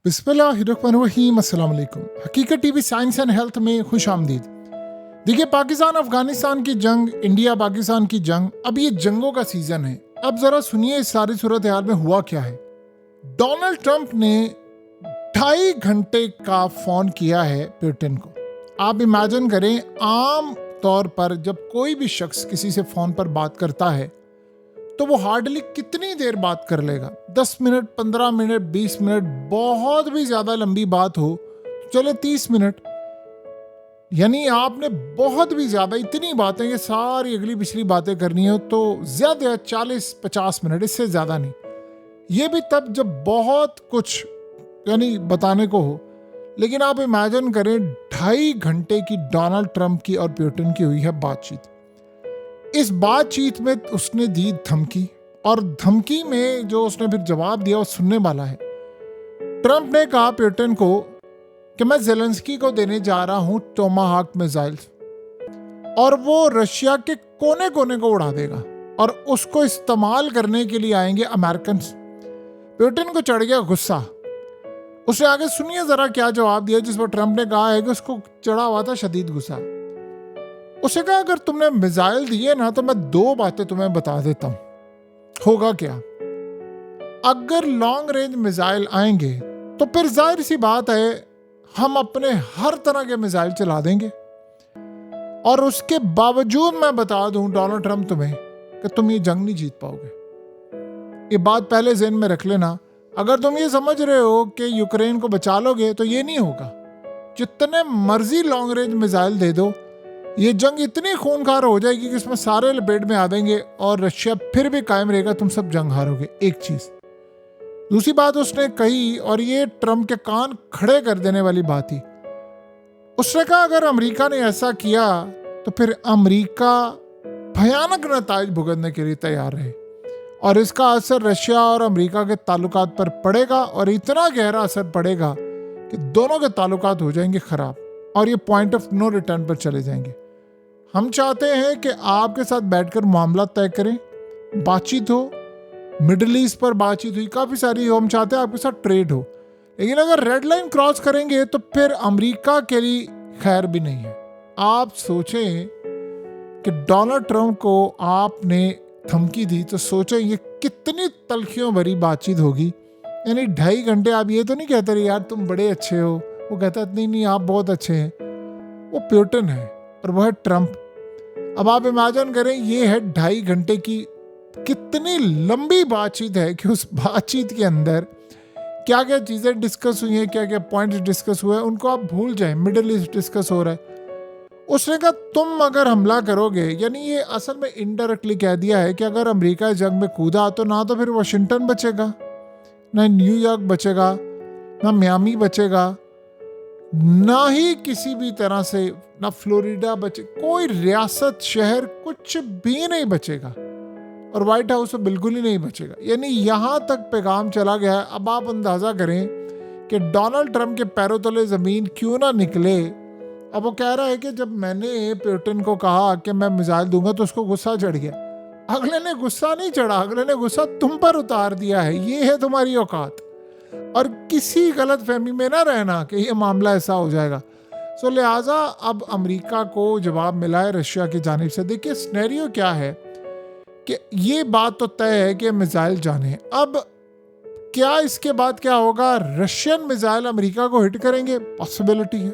बिस्मिल्लाहिर्रहमानिर्रहीम। अस्सलाम वालेकुम। हकीकत टीवी साइंस एंड हेल्थ में खुश आमदीद। देखिए, पाकिस्तान अफगानिस्तान की जंग, इंडिया पाकिस्तान की जंग, अब ये जंगों का सीजन है। अब जरा सुनिए इस सारी सूरत हाल में हुआ क्या है। डोनाल्ड ट्रंप ने 2.5 घंटे का फोन किया है पुतिन को। आप इमेजिन करें, आम तौर पर जब कोई भी शख्स किसी से फोन पर बात करता है तो वो हार्डली कितनी देर बात कर लेगा? 10 मिनट, 15 मिनट, 20 मिनट, बहुत भी ज्यादा लंबी बात हो तो चले 30 मिनट। यानी आपने बहुत भी ज्यादा इतनी बातें, ये सारी अगली पिछली बातें करनी हो तो ज्यादा 40-50 मिनट, इससे ज्यादा नहीं। ये भी तब जब बहुत कुछ यानी बताने को हो। लेकिन आप इमेजिन करें, 2.5 घंटे की डोनाल्ड ट्रंप की और पुतिन की हुई है बातचीत। इस बातचीत में उसने दी धमकी, और धमकी में जो उसने फिर जवाब दिया वो सुनने वाला है। ट्रंप ने कहा पुतिन को कि मैं ज़ेलेंस्की को देने जा रहा हूं टोमाहाक मिसाइल्स, और वो रशिया के कोने कोने को उड़ा देगा और उसको इस्तेमाल करने के लिए आएंगे अमेरिकन। पुतिन को चढ़ गया गुस्सा। उसने आगे सुनिए जरा क्या जवाब दिया, जिस पर ट्रंप ने कहा है कि उसको चढ़ा हुआ था शदीद गुस्सा। उसे कहा, अगर तुमने मिसाइल दिए ना तो मैं 2 बातें तुम्हें बता देता हूं। होगा क्या? अगर लॉन्ग रेंज मिसाइल आएंगे तो फिर जाहिर सी बात है हम अपने हर तरह के मिसाइल चला देंगे। और उसके बावजूद मैं बता दूं डोनाल्ड ट्रंप तुम्हें कि तुम ये जंग नहीं जीत पाओगे। ये बात पहले ज़हन में रख लेना। अगर तुम ये समझ रहे हो कि यूक्रेन को बचा लोगे तो ये नहीं होगा। जितने मर्जी लॉन्ग रेंज मिसाइल दे दो, ये जंग इतनी खूनखार हो जाएगी कि इसमें सारे लपेट में आ देंगे और रशिया फिर भी कायम रहेगा, तुम सब जंग हारोगे। एक चीज। दूसरी बात उसने कही, और ये ट्रंप के कान खड़े कर देने वाली बात थी। उसने कहा, अगर अमेरिका ने ऐसा किया तो फिर अमेरिका भयानक नताइज भुगतने के लिए तैयार है, और इसका असर रशिया और अमेरिका के ताल्लुकात पर पड़ेगा, और इतना गहरा असर पड़ेगा कि दोनों के ताल्लुकात हो जाएंगे खराब, और ये पॉइंट ऑफ नो रिटर्न पर चले जाएंगे। हम चाहते हैं कि आपके साथ बैठकर मामला तय करें, बातचीत हो। मिडिल ईस्ट पर बातचीत हुई काफ़ी सारी हो, हम चाहते हैं आपके साथ ट्रेड हो। लेकिन अगर रेड लाइन क्रॉस करेंगे तो फिर अमेरिका के लिए खैर भी नहीं है। आप सोचें कि डोनाल्ड ट्रंप को आपने धमकी दी तो सोचें ये कितनी तलखियों भरी बातचीत होगी। यानी 2.5 घंटे आप ये तो नहीं कहते रहे यार तुम बड़े अच्छे हो, वो कहता नहीं आप बहुत अच्छे हैं। वो पुतिन है और वो है ट्रंप। अब आप इमेजिन करें, ये है 2.5 घंटे की कितनी लंबी बातचीत है कि उस बातचीत के अंदर क्या क्या चीज़ें डिस्कस हुई हैं, क्या क्या पॉइंट्स डिस्कस हुए हैं, उनको आप भूल जाएं। मिडिल ईस्ट डिस्कस हो रहा है। उसने कहा तुम अगर हमला करोगे, यानी ये असल में इनडायरेक्टली कह दिया है कि अगर अमेरिका जंग में कूदा तो ना तो फिर वाशिंगटन बचेगा, ना न्यूयॉर्क बचेगा, ना मियामी बचेगा, ना ही किसी भी तरह से ना फ्लोरिडा बचे, कोई रियासत, शहर कुछ भी नहीं बचेगा, और व्हाइट हाउस तो बिल्कुल ही नहीं बचेगा। यानी यहाँ तक पैगाम चला गया है। अब आप अंदाजा करें कि डोनाल्ड ट्रंप के पैरों तले ज़मीन क्यों ना निकले। अब वो कह रहा है कि जब मैंने पुतिन को कहा कि मैं मिसाइल दूंगा तो उसको गुस्सा चढ़ गया। अगले ने गुस्सा नहीं चढ़ा, अगले ने गुस्सा तुम पर उतार दिया है। ये है तुम्हारी औकात, और किसी गलत फहमी में ना रहना कि ये मामला ऐसा हो जाएगा। सो लिहाजा अब अमेरिका को जवाब मिला है रशिया की जानिब से। देखिए सिनेरियो क्या है कि ये बात तो तय है कि मिसाइल जाने। अब क्या इसके बाद क्या होगा? रशियन मिसाइल अमेरिका को हिट करेंगे, पॉसिबिलिटी है,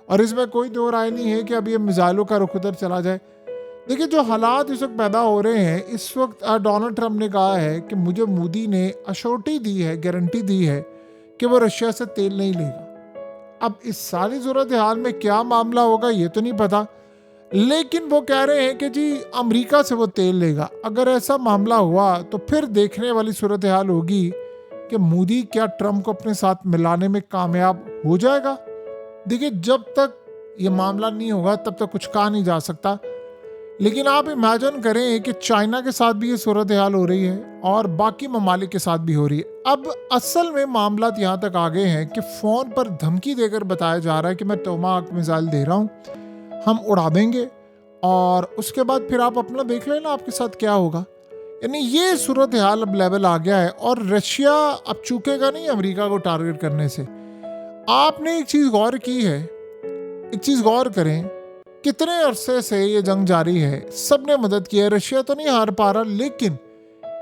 और इसमें कोई दो राय नहीं है कि अब ये मिसाइलों का रुख उधर चला जाए। देखिए जो हालात इस वक्त पैदा हो रहे हैं, इस वक्त डोनाल्ड ट्रंप ने कहा है कि मुझे मोदी ने अश्योरिटी दी है, गारंटी दी है कि वो रशिया से तेल नहीं लेगा। अब इस सारी सूरत हाल में क्या मामला होगा ये तो नहीं पता, लेकिन वो कह रहे हैं कि जी अमेरिका से वो तेल लेगा। अगर ऐसा मामला हुआ तो फिर देखने वाली सूरत हाल होगी कि मोदी क्या ट्रंप को अपने साथ मिलाने में कामयाब हो जाएगा। देखिए जब तक ये मामला नहीं होगा तब तक कुछ कहा नहीं जा सकता। लेकिन आप इमेजिन करें कि चाइना के साथ भी ये सूरत हाल हो रही है और बाकी ममालिक के साथ भी हो रही है। अब असल में मामला यहाँ तक आ गए हैं कि फ़ोन पर धमकी देकर बताया जा रहा है कि मैं टोमाहाक मिसाइल दे रहा हूँ, हम उड़ा देंगे, और उसके बाद फिर आप अपना देख लेना आपके साथ क्या होगा। यानी ये सूरत हाल अब लेवल आ गया है और रशिया अब चूकेगा नहीं अमेरिका को टारगेट करने से। आपने एक चीज गौर की है, एक चीज गौर करें, कितने अरसे से ये जंग जारी है, सबने मदद की है, रशिया तो नहीं हार पा रहा, लेकिन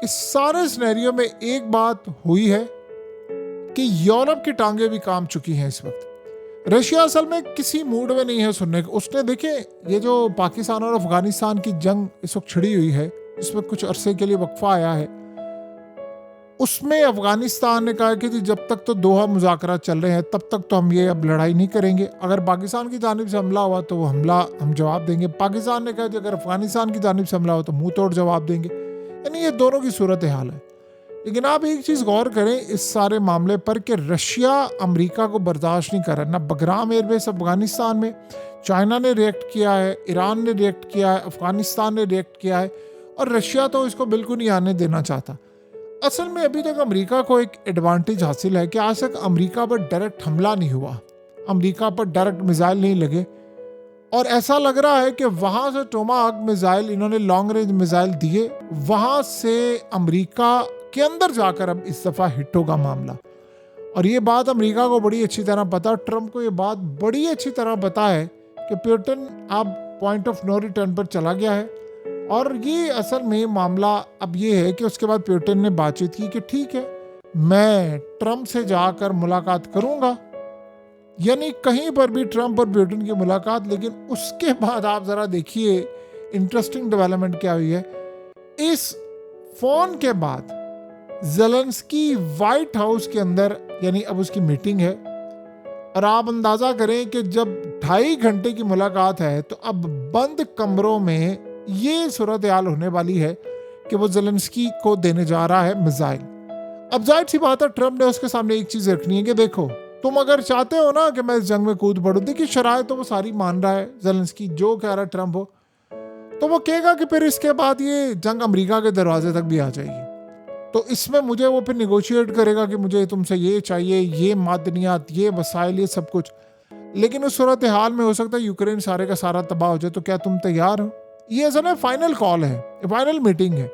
इस सारे सिनेरियो में एक बात हुई है कि यूरोप की टांगे भी काम चुकी हैं इस वक्त। रशिया असल में किसी मूड में नहीं है सुनने को। उसने देखे ये जो पाकिस्तान और अफगानिस्तान की जंग इस वक्त छिड़ी हुई है, इसमें कुछ अरसे के लिए वक्फा आया है, उसमें अफगानिस्तान ने कहा कि जब तक तो दोहा मुज़ाकरात चल रहे हैं तब तक तो हम ये अब लड़ाई नहीं करेंगे, अगर पाकिस्तान की जानिब से हमला हुआ तो वो हमला हम जवाब देंगे। पाकिस्तान ने कहा कि अगर अफगानिस्तान की जानिब से हमला हो तो मुंह तोड़ जवाब देंगे। यानी ये दोनों की सूरत हाल है। लेकिन आप एक चीज़ गौर करें इस सारे मामले पर कि रशिया अमेरिका को बर्दाश्त नहीं कर रहा। ना बगराम एयरबेस अफगानिस्तान में चाइना ने रिएक्ट किया है, ईरान ने रिएक्ट किया है, अफगानिस्तान ने रिएक्ट किया है, और रशिया तो इसको बिल्कुल नहीं आने देना चाहता। असल में अभी तक अमेरिका को एक एडवांटेज हासिल है कि आज तक अमेरिका पर डायरेक्ट हमला नहीं हुआ, अमेरिका पर डायरेक्ट मिसाइल नहीं लगे, और ऐसा लग रहा है कि वहाँ से टोमाहाक मिसाइल इन्होंने लॉन्ग रेंज मिसाइल दिए, वहाँ से अमेरिका के अंदर जाकर अब इस दफ़ा हिट होगा मामला। और ये बात अमेरिका को बड़ी अच्छी तरह पता, ट्रंप को ये बात बड़ी अच्छी तरह पता है कि पुतिन अब पॉइंट ऑफ नो रिटर्न पर चला गया है। और ये असल में मामला अब ये है कि उसके बाद पुतिन ने बातचीत की कि ठीक है मैं ट्रंप से जाकर मुलाकात करूंगा, यानी कहीं पर भी ट्रंप और पुतिन की मुलाकात। लेकिन उसके बाद आप ज़रा देखिए इंटरेस्टिंग डेवलपमेंट क्या हुई है। इस फोन के बाद ज़ेलेंस्की वाइट हाउस के अंदर, यानी अब उसकी मीटिंग है, और आप अंदाज़ा करें कि जब 2.5 घंटे की मुलाकात है तो अब बंद कमरों में ये सूरत हाल होने वाली है कि वो ज़ेलेंस्की को देने जा रहा है मिसाइल। अब जाहिर सी बात है ट्रंप ने उसके सामने एक चीज़ रखनी है कि देखो तुम अगर चाहते हो ना कि मैं इस जंग में कूद पड़ूं, देखिए शराय तो वो सारी मान रहा है ज़ेलेंस्की, जो कह रहा है ट्रंप हो, तो वो कहेगा कि फिर इसके बाद ये जंग अमेरिका के दरवाजे तक भी आ जाएगी, तो इसमें मुझे वो फिर निगोशिएट करेगा कि मुझे तुमसे ये चाहिए, ये मादनियात, ये वसाइल, ये सब कुछ। लेकिन उस सूरत हाल में हो सकता है यूक्रेन सारे का सारा तबाह हो जाए, तो क्या तुम तैयार हो? ये असल में फाइनल कॉल है, फाइनल मीटिंग है,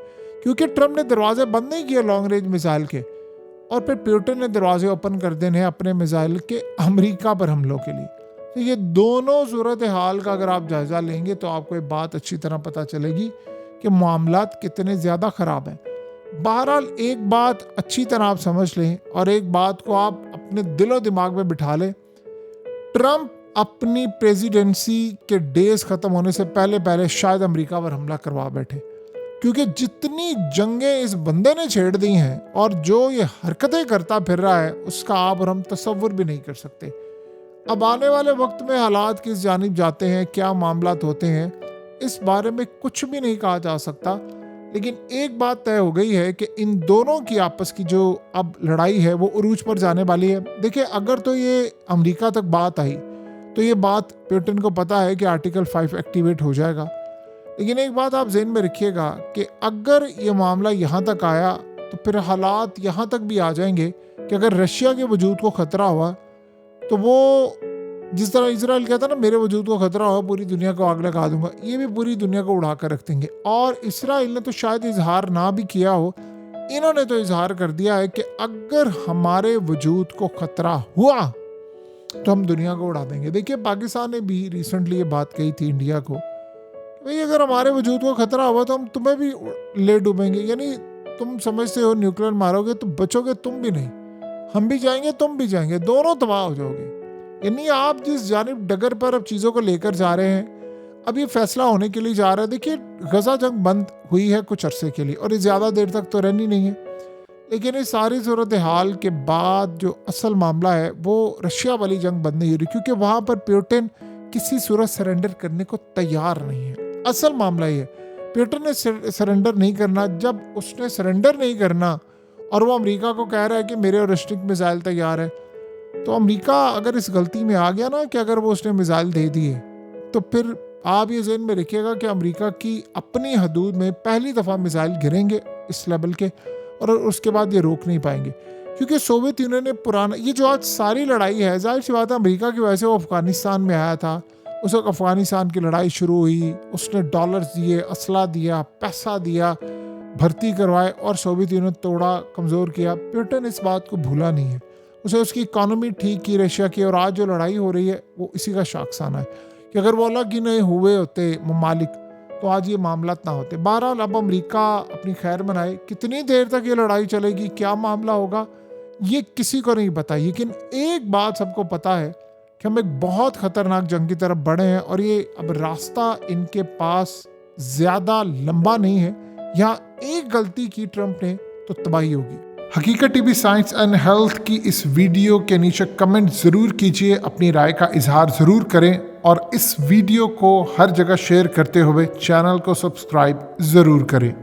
क्योंकि ट्रंप ने दरवाजे बंद नहीं किए लॉन्ग रेंज मिसाइल के, और फिर पुतिन ने दरवाजे ओपन कर देने हैं अपने मिसाइल के अमेरिका पर हमलों के लिए। तो ये दोनों सूरत हाल का अगर आप जायज़ा लेंगे तो आपको एक बात अच्छी तरह पता चलेगी कि मामलात कितने ज़्यादा ख़राब हैं। बहरहाल एक बात अच्छी तरह आप समझ लें और एक बात को आप अपने दिलो दिमाग में बिठा लें, ट्रंप अपनी प्रेसिडेंसी के डेज ख़त्म होने से पहले पहले शायद अमेरिका पर हमला करवा बैठे, क्योंकि जितनी जंगें इस बंदे ने छेड़ दी हैं और जो ये हरकतें करता फिर रहा है उसका आप और हम तसव्वुर भी नहीं कर सकते। अब आने वाले वक्त में हालात किस जानिब जाते हैं, क्या मामलात होते हैं, इस बारे में कुछ भी नहीं कहा जा सकता। लेकिन एक बात तय हो गई है कि इन दोनों की आपस की जो अब लड़ाई है वो उरूज पर जाने वाली है। देखिए अगर तो ये अमेरिका तक बात आई तो ये बात पुतिन को पता है कि आर्टिकल 5 एक्टिवेट हो जाएगा। लेकिन एक बात आप ज़हन में रखिएगा कि अगर ये मामला यहाँ तक आया तो फिर हालात यहाँ तक भी आ जाएंगे कि अगर रशिया के वजूद को ख़तरा हुआ तो वो जिस तरह इजराइल कहता ना मेरे वजूद को खतरा हो पूरी दुनिया को आग लगा दूंगा, ये भी पूरी दुनिया को उड़ा कर रख देंगे। और इसराइल ने तो शायद इजहार ना भी किया हो, इन्होंने तो इजहार कर दिया है कि अगर हमारे वजूद को खतरा हुआ तो हम दुनिया को उड़ा देंगे। देखिए पाकिस्तान ने भी रिसेंटली ये बात कही थी इंडिया को, भाई अगर हमारे वजूद को खतरा हुआ तो हम तुम्हें भी ले डूबेंगे, यानी तुम समझते हो न्यूक्लियर मारोगे तो बचोगे तुम भी नहीं, हम भी जाएंगे तुम भी जाएंगे, दोनों तबाह हो जाओगे। यानी आप जिस जानिब डगर पर अब चीज़ों को लेकर जा रहे हैं, अब ये फैसला होने के लिए जा रहा है। देखिए गजा जंग बंद हुई है कुछ अरसे के लिए और ये ज़्यादा देर तक तो रहनी नहीं है, लेकिन इस सारी सूरत हाल के बाद जो असल मामला है वो रशिया वाली जंग बंद नहीं हो रही, क्योंकि वहाँ पर पुतिन किसी सूरत सरेंडर करने को तैयार नहीं है। असल मामला ये पुतिन ने सरेंडर नहीं करना। जब उसने सरेंडर नहीं करना और वो अमेरिका को कह रहा है कि मेरे रिस्ट्रिक्ट मिसाइल तैयार है, तो अमेरिका अगर इस गलती में आ गया ना कि अगर वो उसने मिसाइल दे दिए तो फिर आप ये ज़हन में रखिएगा कि अमेरिका की अपनी हदूद में पहली दफ़ा मिसाइल गिरेंगे इस लेवल के, और उसके बाद ये रोक नहीं पाएंगे। क्योंकि सोवियत यूनियन ने पुराना ये जो आज सारी लड़ाई है, जाहिर सी बात है अमेरिका की वजह से वो अफगानिस्तान में आया था। उस वक्त अफगानिस्तान की लड़ाई शुरू हुई, उसने डॉलर्स दिए, असला दिया, पैसा दिया, भर्ती करवाए और सोवियत यूनियन तोड़ा, कमज़ोर किया, पुतिन इस बात को भूला नहीं है। उसे उसकी इकॉनमी ठीक की रशिया की, और आज जो लड़ाई हो रही है वो इसी का शाखसाना है कि अगर वो अलग ही नहीं हुए होते ममालिक तो आज ये मामला ना होते। बहरहाल अब अमेरिका अपनी खैर मनाए, कितनी देर तक ये लड़ाई चलेगी, क्या मामला होगा, ये किसी को नहीं पता। लेकिन एक बात सबको पता है कि हम एक बहुत खतरनाक जंग की तरफ बढ़े हैं और ये अब रास्ता इनके पास ज़्यादा लंबा नहीं है। यहाँ एक गलती की ट्रंप ने तो तबाही होगी। हकीकत टीवी साइंस एंड हेल्थ की इस वीडियो के नीचे कमेंट ज़रूर कीजिए, अपनी राय का इजहार ज़रूर करें और इस वीडियो को हर जगह शेयर करते हुए चैनल को सब्सक्राइब ज़रूर करें।